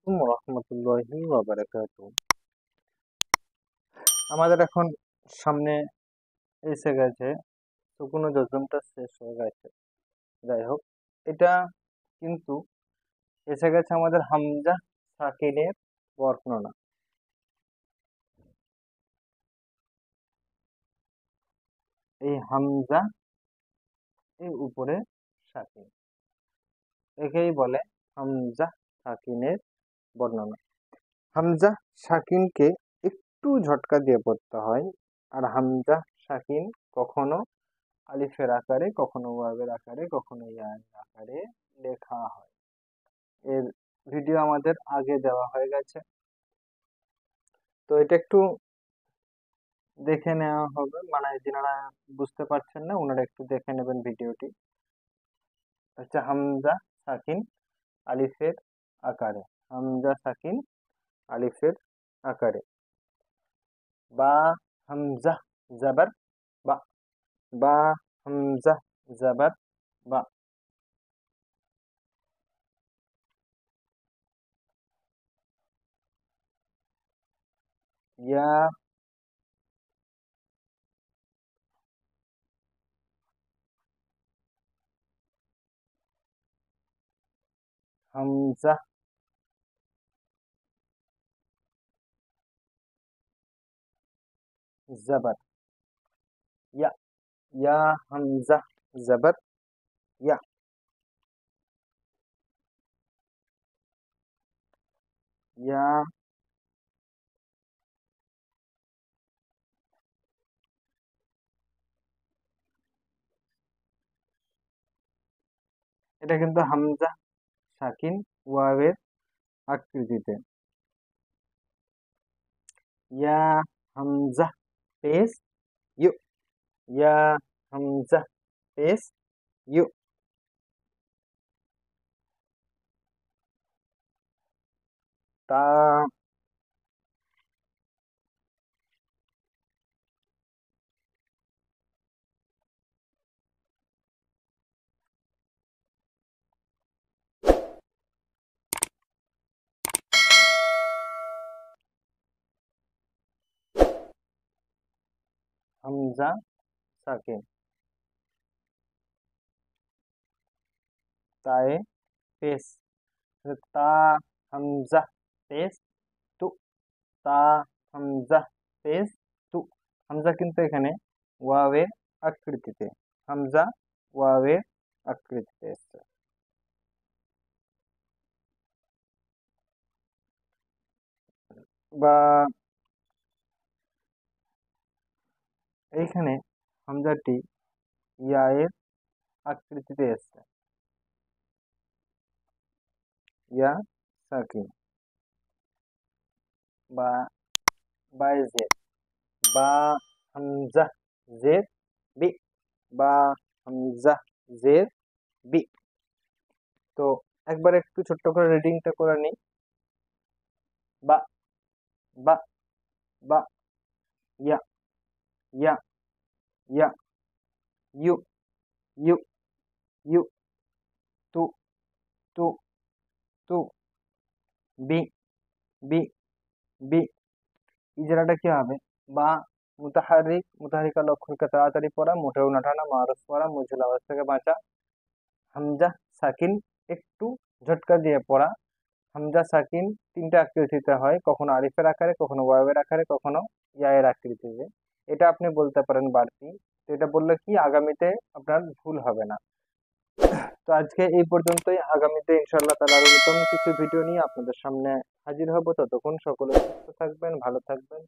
রহমতুল্লাহি ওয়া বারাকাতুহু। আমাদের এখন সামনে এসে গেছে, শুকনো যজুমটা শেষ হয়ে গেছে। যাই হোক, এটা কিন্তু এসে গেছে আমাদের হামজা সাকিনের বর্ণনা। এই হামজা এর উপরে সাকিন, একেই বলে হামজা সাকিনের বর্ণনা। হামজা সাকিনকে একটু ঝটকা দিয়ে পড়তে হয়। আর হামজা সাকিন কখনো আলিফের আকারে, কখনো ওয়াবের আকারে, কখনো ইয়ার আকারে লেখা হয়। এর ভিডিও আমাদের আগে দেওয়া হয়ে গেছে, তো এটা একটু দেখে নেওয়া হবে। মানে যারা বুঝতে পারছেন না, ওনারা একটু দেখে নেবেন ভিডিওটি। হচ্ছে হামজা সাকিন আলিফের আকারে, হামজা সাকিন আলিফের আকারে। বা হামজা জাবার বা, বা হামজা জাবার বা। ইয়া হামজা জাবার ইয়া, ইয়া হামজা জাবার ইয়া, ইয়া। এটা কিন্তু হামজা সাকিন ওয়াবের আকৃতিতে। ইয়া হামজা পেশ ইউ, ইয়া হামজা পেশ ইউ। তা হামজা সাকিন, তায়ে পেশ, তা হামজা পেশ তু, তা হামজা পেশ তু। হামজা কিন্তু এখানে ওয়াওয়ের আকৃতিতে, হামজা ওয়াওয়ের আকৃতিতে এসছে। বা এইখানে হামজাটি ইয়ায়ের আকৃতিতে এসছে, ইয়া সাকিন। বা বাই জেড, বা হামজা জেড বি, বা হামজা জেড বি। তো একবার একটু ছোট্ট করে রিডিংটা করে নিই। বা, বা, বা, ইয়া, ইয়া, ইয়া, ইউ, ইউ, ইউ, তু, তু, তু, বি, বি, বি। ইজারাটা কি হবে? বা মুতাহারিক, মুতাহারিকা লক্ষণকে তাড়াতাড়ি পড়া, মোটেও না টানা, মারুফ পড়া, মুঝুল আওয়াজ থেকে বাঁচা। হামজা সাকিন একটু ঝটকা দিয়ে পড়া। হামজা সাকিন তিনটা আকৃতিতে হয়, কখনো আলিফের আকারে, কখনো ওয়াবের আকারে, কখনো ইয়ায়ের আকৃতিতে। এটা আপনি বলতে পারেন বাড়তি। তো এটা বললে কি আগামীতে আপনার ভুল হবে না। তো আজকে এই পর্যন্তই। আগামীতে ইনশাআল্লাহ তাআলা আরো নতুন কিছু ভিডিও নিয়ে আপনাদের সামনে হাজির হব। ততক্ষণ সকলে সুস্থ থাকবেন, ভালো থাকবেন।